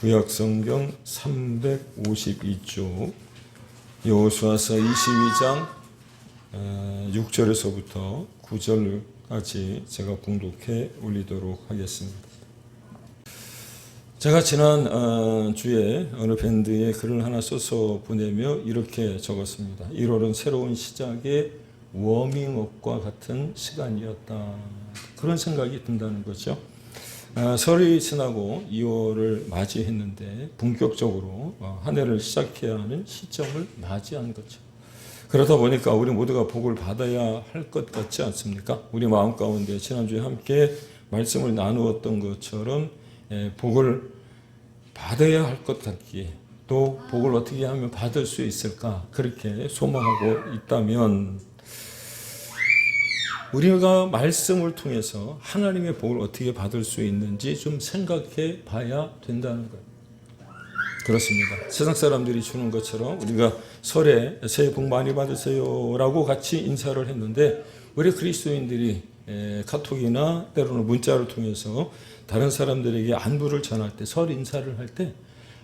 구약성경 352쪽 여호수아서 22장 6절에서부터 9절까지 제가 봉독해 올리도록 하겠습니다. 제가 지난 주에 어느 밴드에 글을 하나 써서 보내며 이렇게 적었습니다. 1월은 새로운 시작의 워밍업과 같은 시간이었다. 그런 생각이 든다는 거죠. 설이 지나고 2월을 맞이했는데 본격적으로 한 해를 시작해야 하는 시점을 맞이한 거죠. 그러다 보니까 우리 모두가 복을 받아야 할 것 같지 않습니까? 우리 마음 가운데 지난주에 함께 말씀을 나누었던 것처럼 복을 받아야 할 것 같기에 또 복을 어떻게 하면 받을 수 있을까 그렇게 소망하고 있다면 우리가 말씀을 통해서 하나님의 복을 어떻게 받을 수 있는지 좀 생각해 봐야 된다는 거예요. 그렇습니다. 세상 사람들이 주는 것처럼 우리가 설에 새해 복 많이 받으세요 라고 같이 인사를 했는데 우리 그리스도인들이 카톡이나 때로는 문자를 통해서 다른 사람들에게 안부를 전할 때 설 인사를 할 때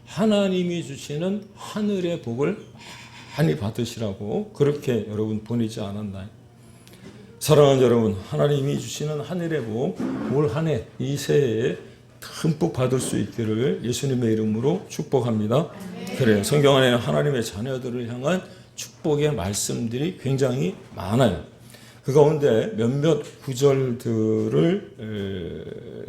하나님이 주시는 하늘의 복을 많이 받으시라고 그렇게 여러분 보내지 않았나요? 사랑하는 여러분, 하나님이 주시는 하늘의 복, 올 한 해, 이 새해에 듬뿍 받을 수 있기를 예수님의 이름으로 축복합니다. 그래요. 성경 안에는 하나님의 자녀들을 향한 축복의 말씀들이 굉장히 많아요. 그 가운데 몇몇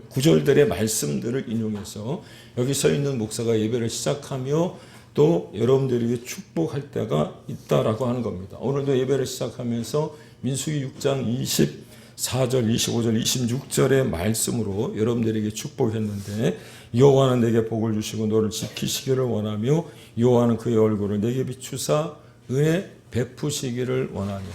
구절들의 말씀들을 인용해서 여기 서 있는 목사가 예배를 시작하며 또 여러분들에게 축복할 때가 있다라고 하는 겁니다. 오늘도 예배를 시작하면서 민수기 6장 24절, 25절, 26절의 말씀으로 여러분들에게 축복했는데 여호와는 내게 복을 주시고 너를 지키시기를 원하며 여호와는 그의 얼굴을 내게 비추사 은혜 베푸시기를 원하며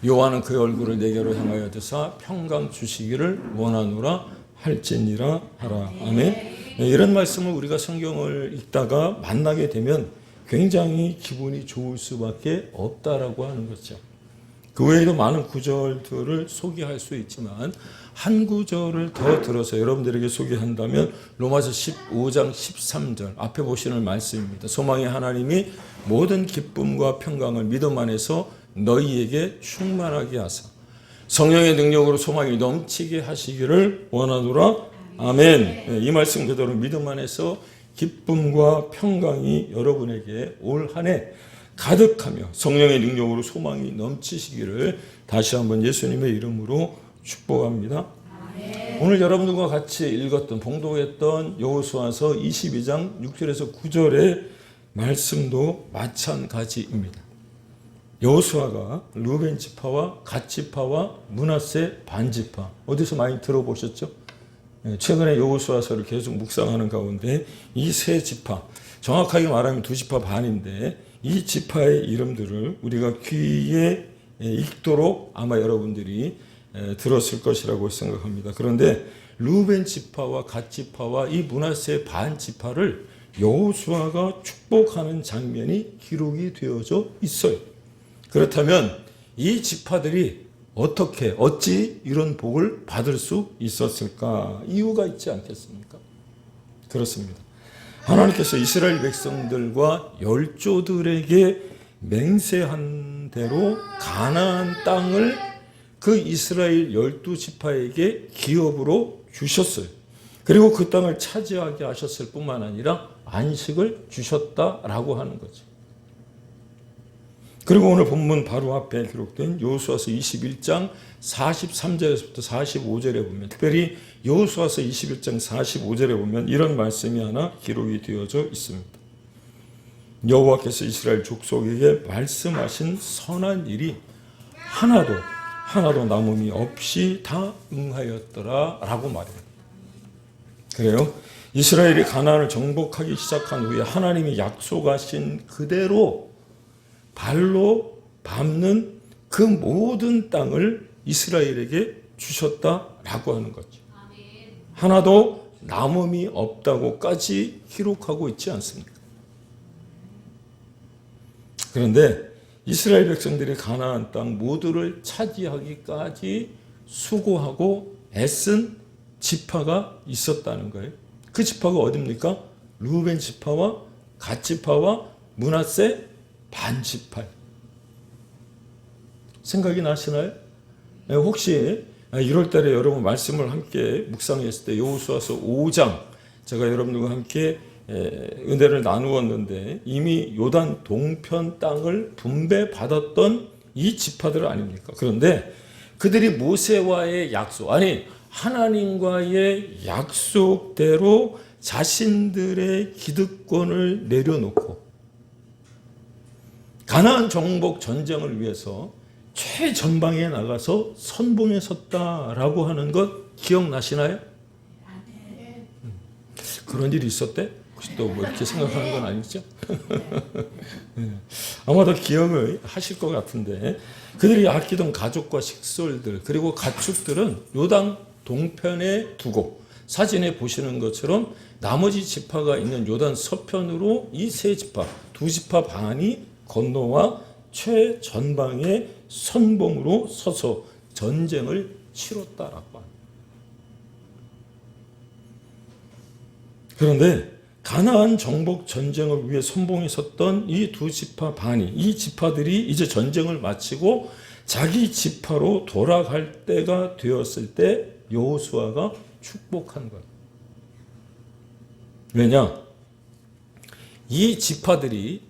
여호와는 그의 얼굴을 내게로 향하여 드사 평강 주시기를 원하노라 할지니라 하라. 아멘. 이런 말씀을 우리가 성경을 읽다가 만나게 되면 굉장히 기분이 좋을 수밖에 없다라고 하는 거죠. 그 외에도 많은 구절들을 소개할 수 있지만 한 구절을 더 들어서 여러분들에게 소개한다면 로마서 15장 13절 앞에 보시는 말씀입니다. 소망의 하나님이 모든 기쁨과 평강을 믿음 안에서 너희에게 충만하게 하사 성령의 능력으로 소망이 넘치게 하시기를 원하노라. 아멘. 이 말씀 그대로 믿음 안에서 기쁨과 평강이 여러분에게 올 한 해 가득하며 성령의 능력으로 소망이 넘치시기를 다시 한번 예수님의 이름으로 축복합니다. 아멘. 오늘 여러분들과 같이 읽었던 봉독했던 여호수아서 22장 6절에서 9절의 말씀도 마찬가지입니다. 여호수아가 르벤 지파와 갓 지파와 므낫세 반 지파 어디서 많이 들어보셨죠? 최근에 여호수아서를 계속 묵상하는 가운데 이 세 지파 정확하게 말하면 두 지파 반인데 이 지파의 이름들을 우리가 귀에 익도록 아마 여러분들이 들었을 것이라고 생각합니다. 그런데 르벤 지파와 갓 지파와 이 므낫세 반 지파를 여호수아가 축복하는 장면이 기록이 되어져 있어요. 그렇다면 이 지파들이 어찌 이런 복을 받을 수 있었을까? 이유가 있지 않겠습니까? 그렇습니다. 하나님께서 이스라엘 백성들과 열조들에게 맹세한 대로 가나안 땅을 그 이스라엘 12지파에게 기업으로 주셨어요. 그리고 그 땅을 차지하게 하셨을 뿐만 아니라 안식을 주셨다라고 하는 거죠. 그리고 오늘 본문 바로 앞에 기록된 여호수아서 21장 43절에서부터 45절에 보면 특별히 여호수아서 21장 45절에 보면 이런 말씀이 하나 기록이 되어져 있습니다. 여호와께서 이스라엘 족속에게 말씀하신 선한 일이 하나도 남음이 없이 다 응하였더라 라고 말합니다. 그래요? 이스라엘이 가나안을 정복하기 시작한 후에 하나님이 약속하신 그대로 발로 밟는 그 모든 땅을 이스라엘에게 주셨다라고 하는 거죠. 하나도 남음이 없다고까지 기록하고 있지 않습니까? 그런데 이스라엘 백성들이 가나안 땅 모두를 차지하기까지 수고하고 애쓴 지파가 있었다는 거예요. 그 지파가 어디입니까? 르우벤 지파와 갓 지파와 므낫세 반 지파. 생각이 나시나요? 혹시 1월 달에 여러분 말씀을 함께 묵상했을 때 여호수아서 5장 제가 여러분들과 함께 은혜를 나누었는데 이미 요단 동편 땅을 분배받았던 이 지파들 아닙니까? 그런데 그들이 모세와의 약속, 아니 하나님과의 약속대로 자신들의 기득권을 내려놓고 가나안 정복 전쟁을 위해서 최전방에 나가서 선봉에 섰다라고 하는 것 기억나시나요? 그런 일이 있었대? 혹시 또 뭐 이렇게 생각하는 건 아니죠? 아마도 기억을 하실 것 같은데 그들이 아끼던 가족과 식솔들 그리고 가축들은 요단 동편에 두고 사진에 보시는 것처럼 나머지 지파가 있는 요단 서편으로 이 세 지파, 두 지파 반이 건너와 최전방에 선봉으로 서서 전쟁을 치렀다라고 합니다. 그런데 가나안 정복 전쟁을 위해 선봉에 섰던 이 두 지파 반이 이 지파들이 이제 전쟁을 마치고 자기 지파로 돌아갈 때가 되었을 때 여호수아가 축복한 거예요. 왜냐? 이 지파들이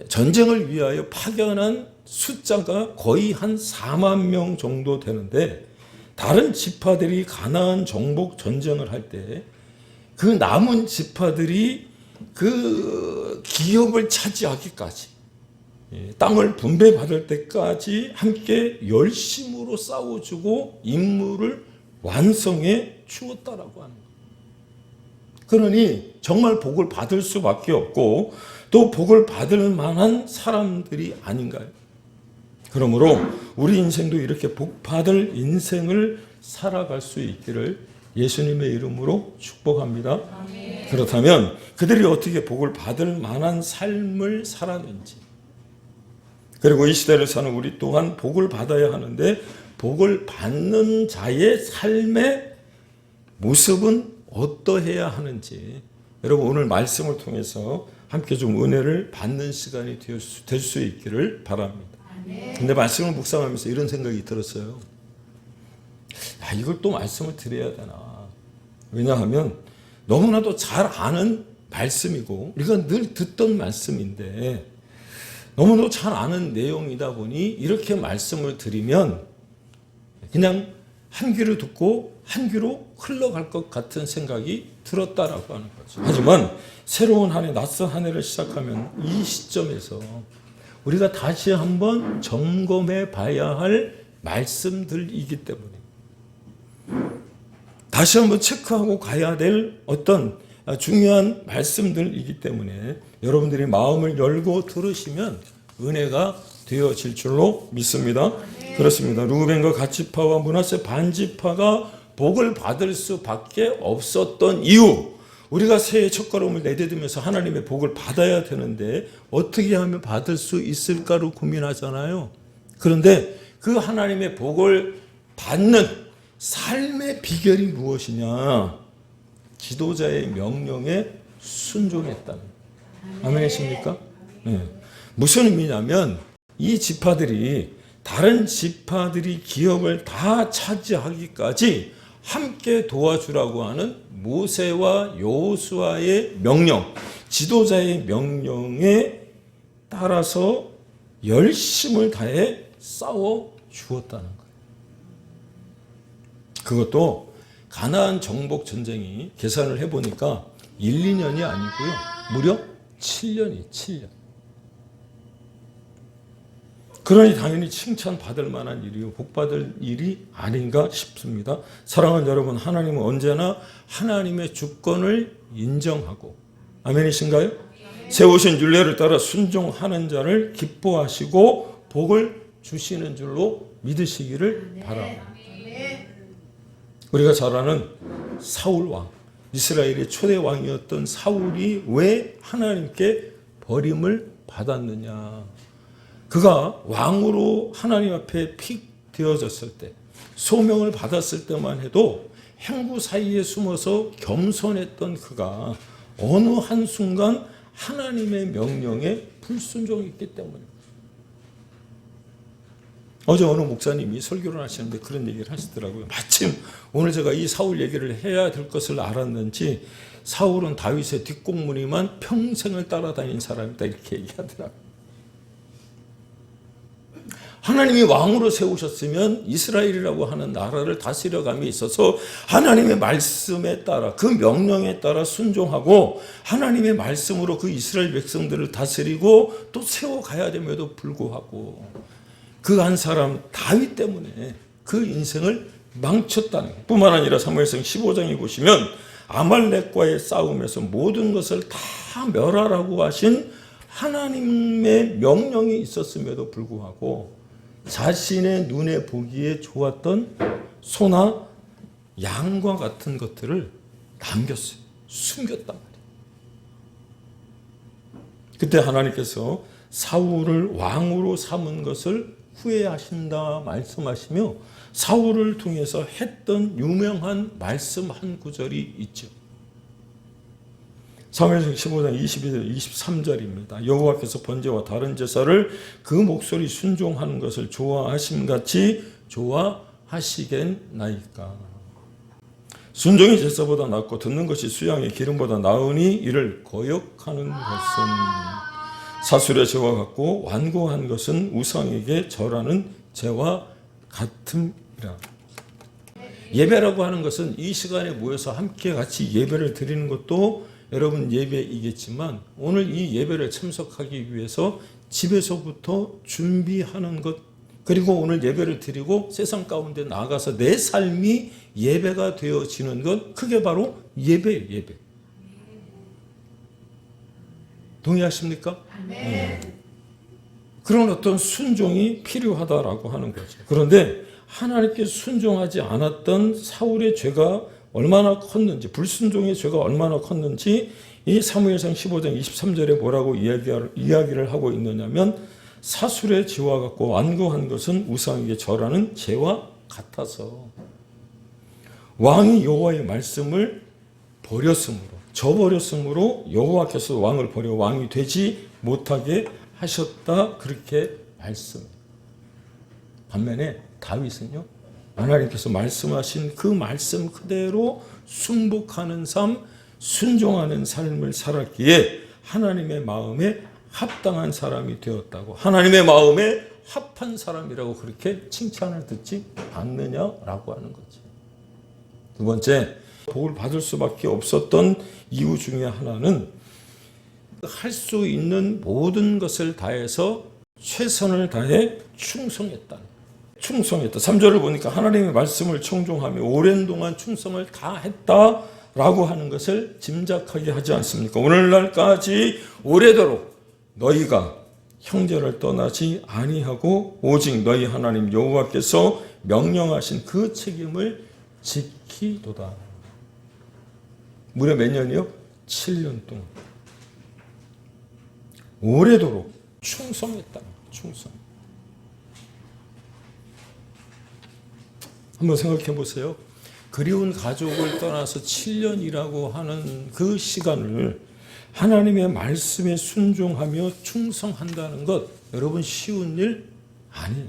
전쟁을 위하여 파견한 숫자가 거의 한 4만 명 정도 되는데 다른 지파들이 가나안 정복 전쟁을 할 때 그 남은 지파들이 그 기업을 차지하기까지 땅을 분배받을 때까지 함께 열심으로 싸워주고 임무를 완성해 주었다라고 하는 거예요. 그러니 정말 복을 받을 수밖에 없고 또 복을 받을 만한 사람들이 아닌가요? 그러므로 우리 인생도 이렇게 복 받을 인생을 살아갈 수 있기를 예수님의 이름으로 축복합니다. 아멘. 그렇다면 그들이 어떻게 복을 받을 만한 삶을 살았는지 그리고 이 시대를 사는 우리 또한 복을 받아야 하는데 복을 받는 자의 삶의 모습은 어떠해야 하는지 여러분 오늘 말씀을 통해서 함께 좀 은혜를 받는 시간이 될 수 있기를 바랍니다. 근데 말씀을 묵상하면서 이런 생각이 들었어요. 이걸 또 말씀을 드려야 되나. 왜냐하면 너무나도 잘 아는 말씀이고 우리가 늘 듣던 말씀인데 너무나도 잘 아는 내용이다 보니 이렇게 말씀을 드리면 그냥 한 귀로 듣고 한 귀로 흘러갈 것 같은 생각이 들었다라고 하는 거죠. 하지만 새로운 한 해, 낯선 한 해를 시작하면 이 시점에서 우리가 다시 한번 점검해 봐야 할 말씀들이기 때문에 다시 한번 체크하고 가야 될 어떤 중요한 말씀들이기 때문에 여러분들이 마음을 열고 들으시면 은혜가 되어질 줄로 믿습니다. 그렇습니다. 르우벤과 갓 지파와 므낫세 반 지파가 복을 받을 수밖에 없었던 이유, 우리가 새해 첫걸음을 내디디면서 하나님의 복을 받아야 되는데 어떻게 하면 받을 수 있을까로 고민하잖아요. 그런데 그 하나님의 복을 받는 삶의 비결이 무엇이냐? 지도자의 명령에 순종했다는. 아멘이십니까? 네. 무슨 의미냐면 이 지파들이 다른 지파들이 기업을 다 차지하기까지 함께 도와주라고 하는 모세와 여호수아의 명령, 지도자의 명령에 따라서 열심을 다해 싸워 주었다는 거예요. 그것도 가나안 정복 전쟁이 계산을 해보니까 1, 2년이 아니고요. 무려 7년. 그러니 당연히 칭찬받을 만한 일이요. 복받을 일이 아닌가 싶습니다. 사랑하는 여러분, 하나님은 언제나 하나님의 주권을 인정하고, 아멘이신가요? 세우신 율례를 따라 순종하는 자를 기뻐하시고 복을 주시는 줄로 믿으시기를 바랍니다. 우리가 잘 아는 사울 왕, 이스라엘의 초대 왕이었던 사울이 왜 하나님께 버림을 받았느냐? 그가 왕으로 하나님 앞에 픽 되어졌을 때, 소명을 받았을 때만 해도 행구 사이에 숨어서 겸손했던 그가 어느 한순간 하나님의 명령에 불순종했기 때문입니다. 어제 어느 목사님이 설교를 하시는데 그런 얘기를 하시더라고요. 마침 오늘 제가 이 사울 얘기를 해야 될 것을 알았는지 사울은 다윗의 뒷공무니만 평생을 따라다닌 사람이다 이렇게 얘기하더라고요. 하나님이 왕으로 세우셨으면 이스라엘이라고 하는 나라를 다스려감에 있어서 하나님의 말씀에 따라 그 명령에 따라 순종하고 하나님의 말씀으로 그 이스라엘 백성들을 다스리고 또 세워가야 됨에도 불구하고 그 한 사람 다윗 때문에 그 인생을 망쳤다는 것 뿐만 아니라 사무엘상 15장에 보시면 아말렉과의 싸움에서 모든 것을 다 멸하라고 하신 하나님의 명령이 있었음에도 불구하고 자신의 눈에 보기에 좋았던 소나 양과 같은 것들을 남겼어요. 숨겼단 말이에요. 그때 하나님께서 사울을 왕으로 삼은 것을 후회하신다 말씀하시며 사울을 통해서 했던 유명한 말씀 한 구절이 있죠. 사무엘상 15장 22절 23절입니다. 여호와께서 번제와 다른 제사를 그 목소리 순종하는 것을 좋아하심같이 좋아하시겠나이까. 순종이 제사보다 낫고 듣는 것이 수양의 기름보다 나으니 이를 거역하는 것은 사술의 죄와 같고 완고한 것은 우상에게 절하는 죄와 같음이라. 예배라고 하는 것은 이 시간에 모여서 함께 같이 예배를 드리는 것도 여러분 예배이겠지만 오늘 이 예배를 참석하기 위해서 집에서부터 준비하는 것 그리고 오늘 예배를 드리고 세상 가운데 나가서 내 삶이 예배가 되어지는 것 그게 바로 예배예요. 예배. 동의하십니까? 네. 그런 어떤 순종이 필요하다라고 하는 거죠. 그런데 하나님께 순종하지 않았던 사울의 죄가 얼마나 컸는지 불순종의 죄가 얼마나 컸는지 이 사무엘상 15장 23절에 뭐라고 이야기를 하고 있느냐면 사술의 죄와 같고 완고한 것은 우상에게 절하는 죄와 같아서 왕이 여호와의 말씀을 버렸으므로 저버렸으므로 여호와께서 왕을 버려 왕이 되지 못하게 하셨다 그렇게 말씀. 반면에 다윗은요 하나님께서 말씀하신 그 말씀 그대로 순복하는 삶, 순종하는 삶을 살았기에 하나님의 마음에 합당한 사람이 되었다고 하나님의 마음에 합한 사람이라고 그렇게 칭찬을 듣지 않느냐라고 하는 거죠. 두 번째, 복을 받을 수밖에 없었던 이유 중에 하나는 할 수 있는 모든 것을 다해서 최선을 다해 충성했다. 3절을 보니까 하나님의 말씀을 청종하며 오랜 동안 충성을 다했다라고 하는 것을 짐작하게 하지 않습니까? 오늘날까지 오래도록 너희가 형제를 떠나지 아니하고 오직 너희 하나님 여호와께서 명령하신 그 책임을 지키도다. 무려 몇 년이요? 7년 동안. 오래도록 충성했다. 충성. 한번 생각해 보세요. 그리운 가족을 떠나서 7년이라고 하는 그 시간을 하나님의 말씀에 순종하며 충성한다는 것 여러분 쉬운 일 아니에요.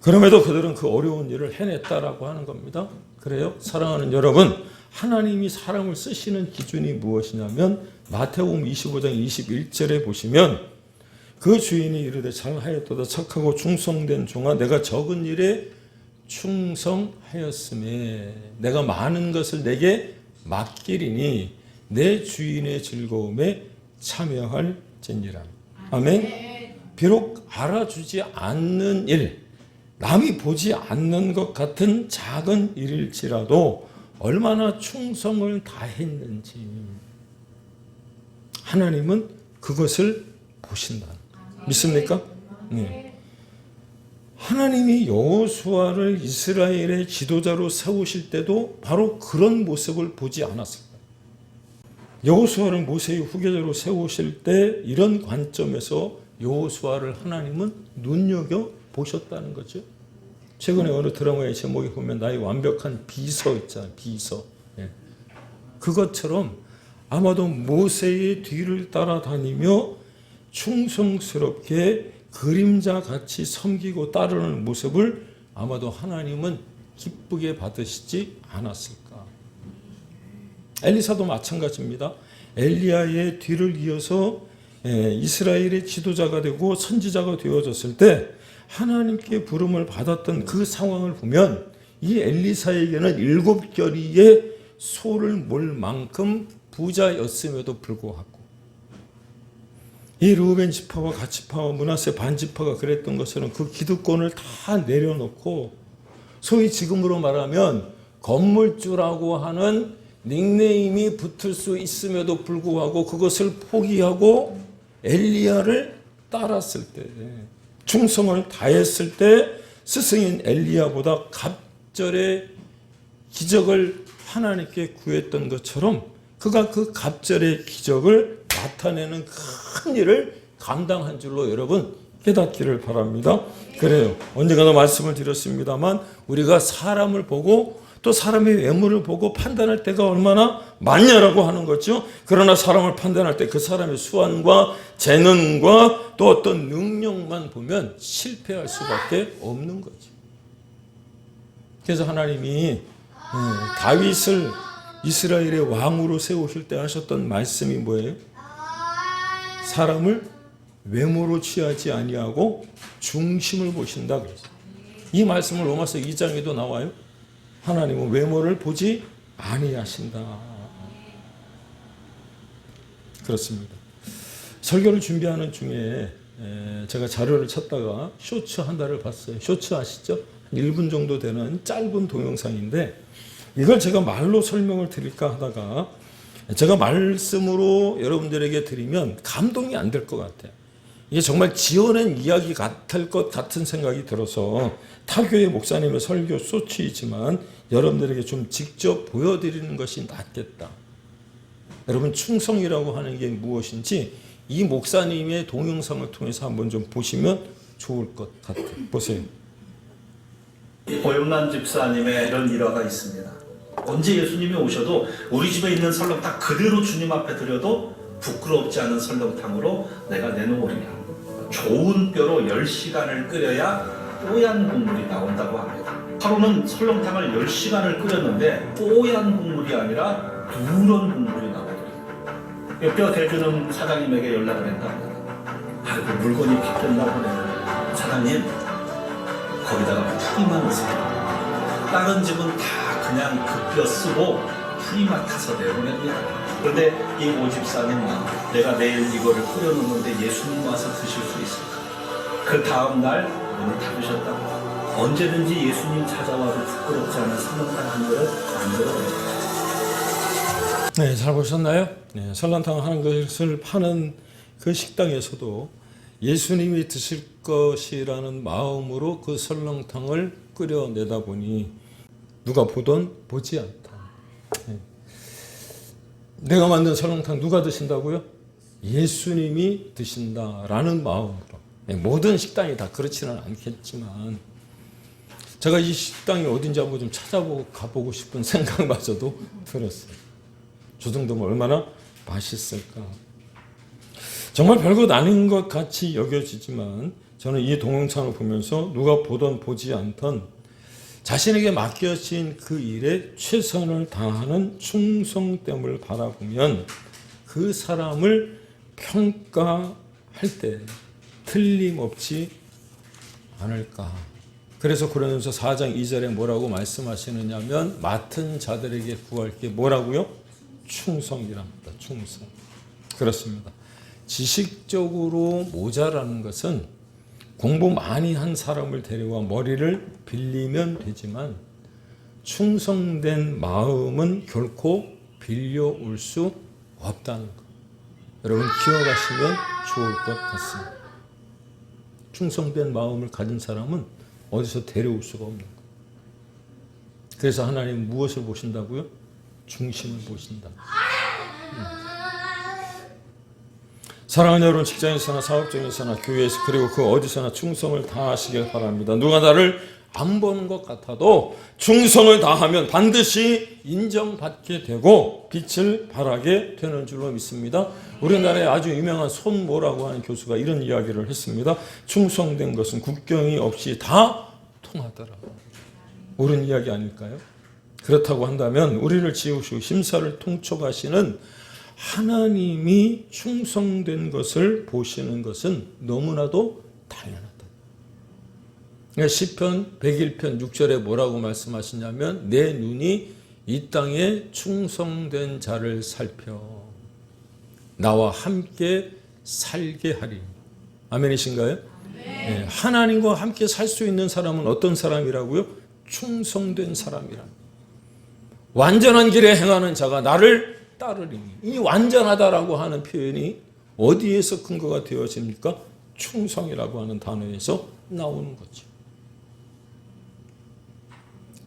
그럼에도 그들은 그 어려운 일을 해냈다라고 하는 겁니다. 그래요? 사랑하는 여러분, 하나님이 사람을 쓰시는 기준이 무엇이냐면 마태복음 25장 21절에 보시면 그 주인이 이르되 잘하였도다 착하고 충성된 종아 내가 적은 일에 충성하였음에 내가 많은 것을 내게 맡기리니 내 주인의 즐거움에 참여할지니라. 아멘. 비록 알아주지 않는 일, 남이 보지 않는 것 같은 작은 일일지라도 얼마나 충성을 다했는지 하나님은 그것을 보신다. 믿습니까? 네. 하나님이 여호수아를 이스라엘의 지도자로 세우실 때도 바로 그런 모습을 보지 않았을까요? 여호수아를 모세의 후계자로 세우실 때 이런 관점에서 여호수아를 하나님은 눈여겨 보셨다는 거죠. 최근에 어느 드라마의 제목에 보면 나의 완벽한 비서 있잖아요. 비서. 예. 그것처럼 아마도 모세의 뒤를 따라다니며 충성스럽게 그림자같이 섬기고 따르는 모습을 아마도 하나님은 기쁘게 받으시지 않았을까. 엘리사도 마찬가지입니다. 엘리야의 뒤를 이어서 이스라엘의 지도자가 되고 선지자가 되어졌을 때 하나님께 부름을 받았던 그 상황을 보면 이 엘리사에게는 7겨리의 소를 몰 만큼 부자였음에도 불구하고 이 르우벤 지파와 갓 지파와 므낫세 반 지파가 그랬던 것처럼 그 기득권을 다 내려놓고 소위 지금으로 말하면 건물주라고 하는 닉네임이 붙을 수 있음에도 불구하고 그것을 포기하고 엘리야를 따랐을 때, 충성을 다했을 때 스승인 엘리야보다 갑절의 기적을 하나님께 구했던 것처럼 그가 그 갑절의 기적을 나타내는 큰 일을 감당한 줄로 여러분 깨닫기를 바랍니다. 그래요. 언젠가도 말씀을 드렸습니다만 우리가 사람을 보고 또 사람의 외모를 보고 판단할 때가 얼마나 많냐라고 하는 거죠. 그러나 사람을 판단할 때 그 사람의 수완과 재능과 또 어떤 능력만 보면 실패할 수밖에 없는 거죠. 그래서 하나님이 다윗을 이스라엘의 왕으로 세우실 때 하셨던 말씀이 뭐예요? 사람을 외모로 취하지 아니하고 중심을 보신다 그랬어요. 이 말씀을 로마서 2장에도 나와요. 하나님은 외모를 보지 아니하신다. 그렇습니다. 설교를 준비하는 중에 제가 자료를 찾다가 쇼츠 한 달을 봤어요. 쇼츠 아시죠? 1분 정도 되는 짧은 동영상인데 이걸 제가 말로 설명을 드릴까 하다가 제가 말씀으로 여러분들에게 드리면 감동이 안 될 것 같아요. 이게 정말 지어낸 이야기 같을 것 같은 생각이 들어서 타교의 목사님의 설교 쇼츠이지만 여러분들에게 좀 직접 보여드리는 것이 낫겠다. 여러분 충성이라고 하는 게 무엇인지 이 목사님의 동영상을 통해서 한번 좀 보시면 좋을 것 같아요. 보세요. 고영란 집사님의 이런 일화가 있습니다. 언제 예수님이 오셔도 우리 집에 있는 설렁탕 그대로 주님 앞에 드려도 부끄럽지 않은 설렁탕으로 내가 내놓으리라. 좋은 뼈로 10시간을 끓여야 뽀얀 국물이 나온다고 합니다. 하루는 설렁탕을 10시간을 끓였는데 뽀얀 국물이 아니라 누런 국물이 나오더래요. 뼈 대주는 사장님에게 연락을 했답니다. 아이고 물건이 비켰나 보네요. 사장님 거기다가 풀이 넣으세요. 다른 집은 다 그냥 그 뼈 쓰고 풀이 맡아서 내보냅니다. 그런데 이 오집사님은 내가 내일 이거를 끓여놓는데 예수님 와서 드실 수 있을까? 그 다음 날 문을 닫으셨다고. 언제든지 예수님 찾아와도 부끄럽지 않은 설렁탕 한 그릇 만들어냅니다. 네, 잘 보셨나요? 네, 설렁탕 하는 것을 파는 그 식당에서도 예수님이 드실 것이라는 마음으로 그 설렁탕을 끓여내다 보니 누가 보던 보지 않다. 네. 내가 만든 설렁탕 누가 드신다고요? 예수님이 드신다라는 마음으로. 네, 모든 식당이 다 그렇지는 않겠지만 제가 이 식당이 어딘지 한번 좀 찾아보고 가보고 싶은 생각마저도 들었어요. 저 정도면 얼마나 맛있을까. 정말 별것 아닌 것 같이 여겨지지만 저는 이 동영상을 보면서 누가 보던 보지 않던 자신에게 맡겨진 그 일에 최선을 다하는 충성됨을 바라보면 그 사람을 평가할 때 틀림없지 않을까. 그래서 고린도서 4장 2절에 뭐라고 말씀하시느냐면 맡은 자들에게 구할 게 뭐라고요? 충성이랍니다. 충성. 그렇습니다. 지식적으로 모자라는 것은 공부 많이 한 사람을 데려와 머리를 빌리면 되지만 충성된 마음은 결코 빌려올 수 없다는 것. 여러분 기억하시면 좋을 것 같습니다. 충성된 마음을 가진 사람은 어디서 데려올 수가 없는 것. 그래서 하나님 무엇을 보신다고요? 중심을 보신다. 사랑하는 여러분, 직장에서나 사업장에서나 교회에서 그리고 그 어디서나 충성을 다하시길 바랍니다. 누가 나를 안 보는 것 같아도 충성을 다하면 반드시 인정받게 되고 빛을 발하게 되는 줄로 믿습니다. 우리나라에 아주 유명한 손모라고 하는 교수가 이런 이야기를 했습니다. 충성된 것은 국경이 없이 다 통하더라. 옳은 이야기 아닐까요? 그렇다고 한다면 우리를 지으시고 심사를 통촉하시는 하나님이 충성된 것을 보시는 것은 너무나도 당연하다. 시편 101편 6절에 뭐라고 말씀하시냐면 내 눈이 이 땅에 충성된 자를 살펴 나와 함께 살게 하리. 아멘이신가요? 네. 하나님과 함께 살 수 있는 사람은 어떤 사람이라고요? 충성된 사람이라. 완전한 길에 행하는 자가 나를 따르리니. 이 완전하다라고 하는 표현이 어디에서 근거가 되어집니까? 충성이라고 하는 단어에서 나오는 거죠.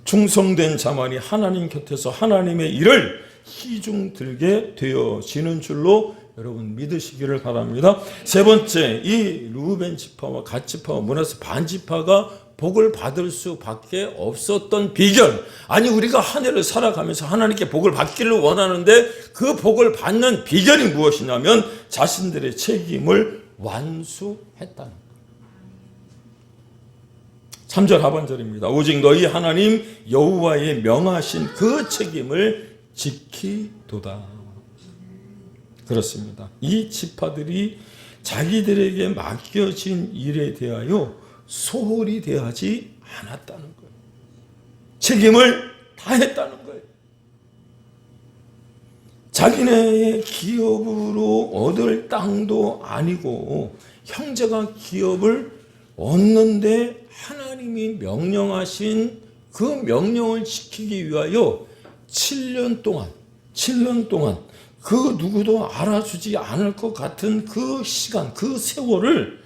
충성된 자만이 하나님 곁에서 하나님의 일을 희중 들게 되어지는 줄로 여러분 믿으시기를 바랍니다. 세 번째, 이 루벤 지파와 갓 지파와 므낫세 반 지파가 복을 받을 수밖에 없었던 비결, 아니 우리가 한 해를 살아가면서 하나님께 복을 받기를 원하는데 그 복을 받는 비결이 무엇이냐면 자신들의 책임을 완수했다는 것. 3절 하반절입니다. 오직 너희 하나님 여호와의 명하신 그 책임을 지키도다. 그렇습니다. 이 지파들이 자기들에게 맡겨진 일에 대하여 소홀히 대하지 않았다는 거예요. 책임을 다했다는 거예요. 자기네의 기업으로 얻을 땅도 아니고 형제가 기업을 얻는데 하나님이 명령하신 그 명령을 지키기 위하여 7년 동안 그 누구도 알아주지 않을 것 같은 그 시간, 그 세월을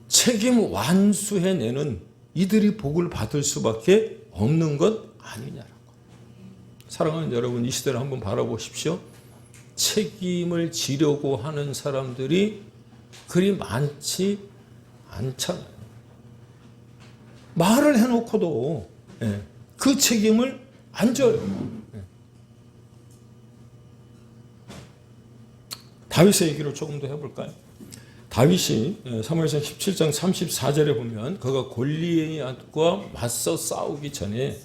책임 완수해내는 이들이 복을 받을 수밖에 없는 것 아니냐라고. 사랑하는 여러분, 이 시대를 한번 바라보십시오. 책임을 지려고 하는 사람들이 그리 많지 않잖아요. 말을 해놓고도 그 책임을 안 져요. 다윗의 얘기를 조금 더 해볼까요? 다윗이 사무엘상 17장 34절에 보면 그가 골리앗과 맞서 싸우기 전에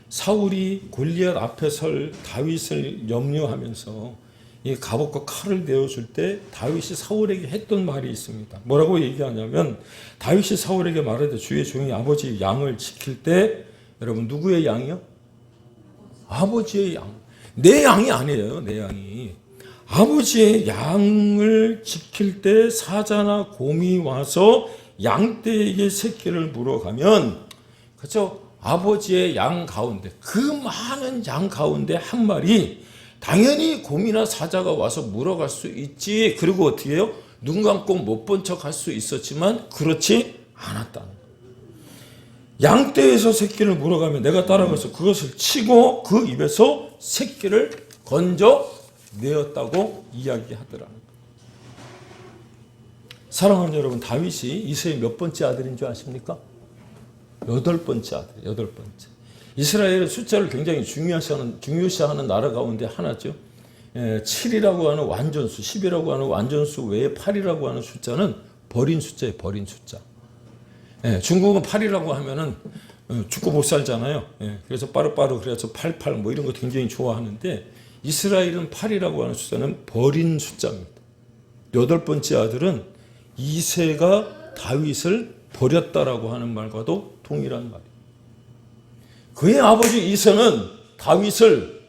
사울이 골리앗 앞에 설 다윗을 염려하면서 이 갑옷과 칼을 내어줄 때 다윗이 사울에게 했던 말이 있습니다. 뭐라고 얘기하냐면 다윗이 사울에게 말하되 주의 종이 아버지의 양을 지킬 때, 여러분 누구의 양이요? 아버지의 양. 내 양이 아니에요. 내 양이. 아버지의 양을 지킬 때 사자나 곰이 와서 양떼에게 새끼를 물어가면, 그렇죠? 아버지의 양 가운데, 그 많은 양 가운데 한 마리, 당연히 곰이나 사자가 와서 물어갈 수 있지. 그리고 어떻게 해요? 눈 감고 못 본 척 할 수 있었지만 그렇지 않았다는 거예요. 양떼에서 새끼를 물어가면 내가 따라가서 그것을 치고 그 입에서 새끼를 건져 내었다고 이야기하더라는 거예요. 사랑하는 여러분, 다윗이 이세의 몇 번째 아들인 줄 아십니까? 8번째 아들, 8번째. 이스라엘의 숫자를 굉장히 중요시하는 나라 가운데 하나죠. 7이라고 하는 완전수, 10이라고 하는 완전수 외에 8이라고 하는 숫자는 버린 숫자예요. 버린 숫자. 중국은 8이라고 하면은 죽고 못 살잖아요. 그래서 빠르빠르 그래서 88 뭐 이런 거 굉장히 좋아하는데 이스라엘은 8이라고 하는 숫자는 버린 숫자입니다. 8번째 아들은 이새가 다윗을 버렸다라고 하는 말과도 동일한 말이에요. 그의 아버지 이새는 다윗을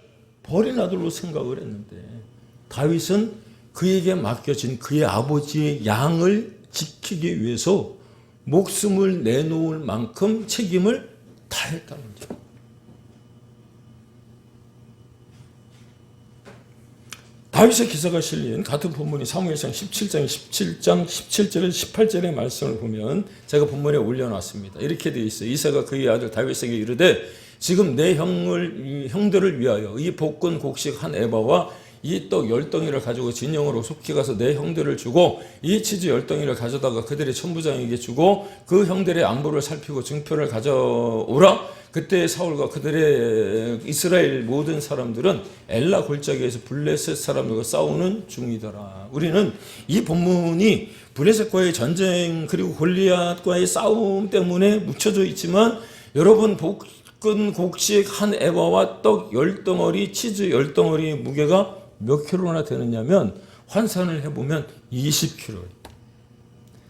버린 아들로 생각을 했는데 다윗은 그에게 맡겨진 그의 아버지의 양을 지키기 위해서 목숨을 내놓을 만큼 책임을 다했다는 거죠. 다윗의 기사가 실린 같은 본문이 사무엘상 17장 17절에 18절의 말씀을 보면 제가 본문에 올려놨습니다. 이렇게 되어 있어요. 이새가 그의 아들 다윗에게 이르되 지금 내 형들을 위하여 이 볶은 곡식 한 에바와 이 떡 10덩이를 가지고 진영으로 속히 가서 내 형들을 주고 이 치즈 10덩이를 가져다가 그들의 천부장에게 주고 그 형들의 안부를 살피고 증표를 가져오라. 그때 사울과 그들의 이스라엘 모든 사람들은 엘라 골짜기에서 블레셋 사람들과 싸우는 중이더라. 우리는 이 본문이 블레셋과의 전쟁 그리고 골리앗과의 싸움 때문에 묻혀져 있지만 여러분 볶은 곡식 한 에바와 떡 10덩어리 치즈 10덩어리의 무게가 몇 킬로나 되느냐면 환산을 해보면 20킬로예요.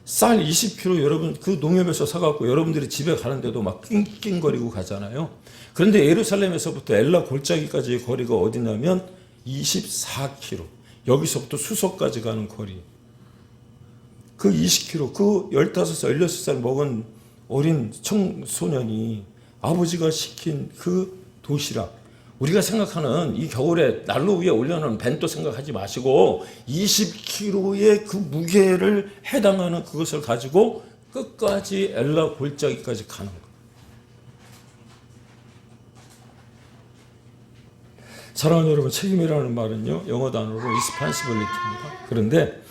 쌀 20kg 여러분 그 농협에서 사갖고 여러분들이 집에 가는데도 막 낑낑거리고 가잖아요. 그런데 예루살렘에서부터 엘라 골짜기까지의 거리가 어디냐면 24km. 여기서부터 수소까지 가는 거리. 그 20km, 그 15살, 16살 먹은 어린 청소년이 아버지가 시킨 그 도시락. 우리가 생각하는 이 겨울에 난로 위에 올려놓은 벤또 생각하지 마시고 20kg의 그 무게를 해당하는 그것을 가지고 끝까지 엘라 골짜기까지 가는 거예요. 사랑하는 여러분, 책임이라는 말은요, 영어 단어로 responsibility입니다. 그런데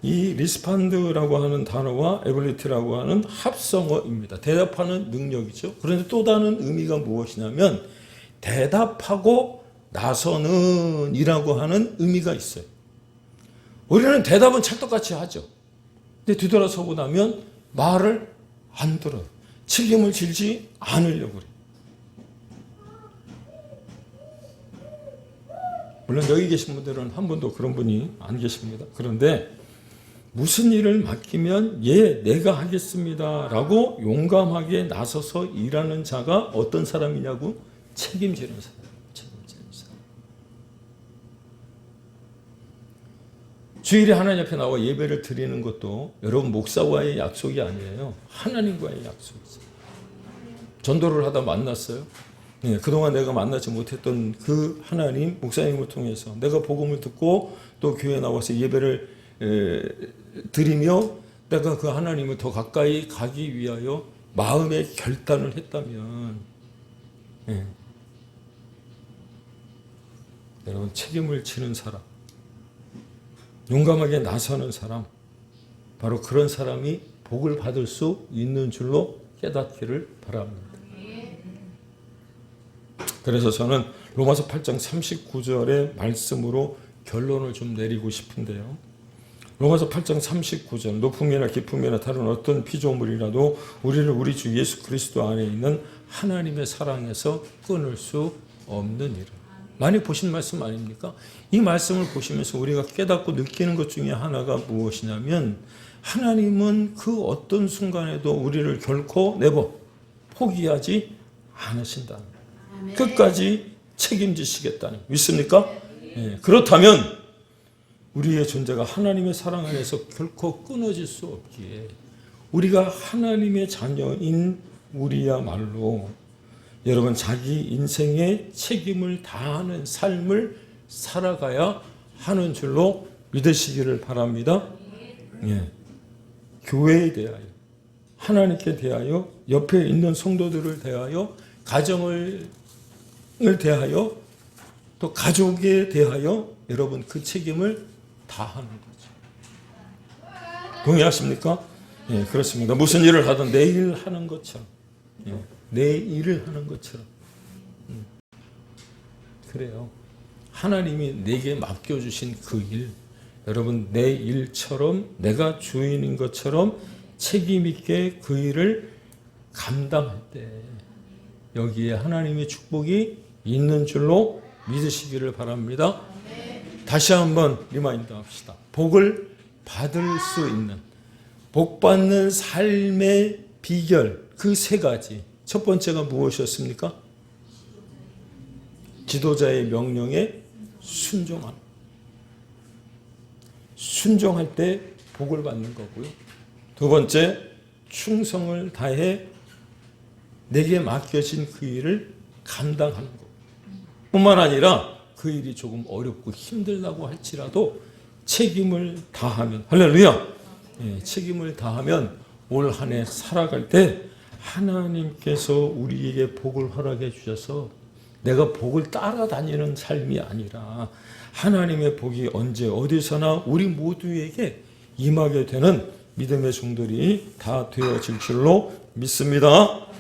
이 리스판드라고 하는 단어와 에빌리티라고 하는 합성어입니다. 대답하는 능력이죠. 그런데 또 다른 의미가 무엇이냐면 대답하고 나서는 이라고 하는 의미가 있어요. 우리는 대답은 찰떡같이 하죠. 근데 뒤돌아서고 나면 말을 안 들어요. 책임을 질지 않으려고 그래요. 물론 여기 계신 분들은 한 분도 그런 분이 안 계십니다. 그런데 무슨 일을 맡기면 예, 내가 하겠습니다 라고 용감하게 나서서 일하는 자가 어떤 사람이냐고? 책임지는 사람. 주일에 하나님 앞에 나와 예배를 드리는 것도 여러분 목사와의 약속이 아니에요. 하나님과의 약속이죠. 전도를 하다 만났어요. 네, 그동안 내가 만나지 못했던 그 하나님, 목사님을 통해서 내가 복음을 듣고 또 교회에 나와서 예배를 드리며 내가 그 하나님을 더 가까이 가기 위하여 마음의 결단을 했다면 네. 여러분 책임을 지는 사람, 용감하게 나서는 사람, 바로 그런 사람이 복을 받을 수 있는 줄로 깨닫기를 바랍니다. 그래서 저는 로마서 8장 39절의 말씀으로 결론을 좀 내리고 싶은데요. 로마서 8장 39절 높음이나 깊음이나 다른 어떤 피조물이라도 우리를 우리 주 예수 그리스도 안에 있는 하나님의 사랑에서 끊을 수 없는 일을. 많이 보신 말씀 아닙니까? 이 말씀을 보시면서 우리가 깨닫고 느끼는 것 중에 하나가 무엇이냐면 하나님은 그 어떤 순간에도 우리를 결코 포기하지 않으신다. 끝까지 책임지시겠다는 믿습니까? 네. 그렇다면 우리의 존재가 하나님의 사랑 안에서 결코 끊어질 수 없기에 우리가 하나님의 자녀인 우리야말로 여러분 자기 인생의 책임을 다하는 삶을 살아가야 하는 줄로 믿으시기를 바랍니다. 예. 교회에 대하여, 하나님께 대하여, 옆에 있는 성도들을 대하여, 가정을 대하여, 또 가족에 대하여 여러분 그 책임을 다하는 거죠. 동의하십니까? 예, 그렇습니다. 무슨 일을 하든 내 일 하는 것처럼. 예. 내 일을 하는 것처럼. 그래요. 하나님이 내게 맡겨주신 그 일, 여러분 내 일처럼 내가 주인인 것처럼 책임 있게 그 일을 감당할 때 여기에 하나님의 축복이 있는 줄로 믿으시기를 바랍니다. 다시 한번 리마인드 합시다. 복을 받을 수 있는, 복 받는 삶의 비결 그 세 가지. 첫 번째가 무엇이었습니까? 지도자의 명령에 순종함. 순종할 때 복을 받는 거고요. 두 번째, 충성을 다해 내게 맡겨진 그 일을 감당하는 것. 뿐만 아니라 그 일이 조금 어렵고 힘들다고 할지라도 책임을 다하면, 할렐루야! 예, 책임을 다하면 올 한 해 살아갈 때 하나님께서 우리에게 복을 허락해 주셔서 내가 복을 따라다니는 삶이 아니라 하나님의 복이 언제 어디서나 우리 모두에게 임하게 되는 믿음의 종들이 다 되어질 줄로 믿습니다.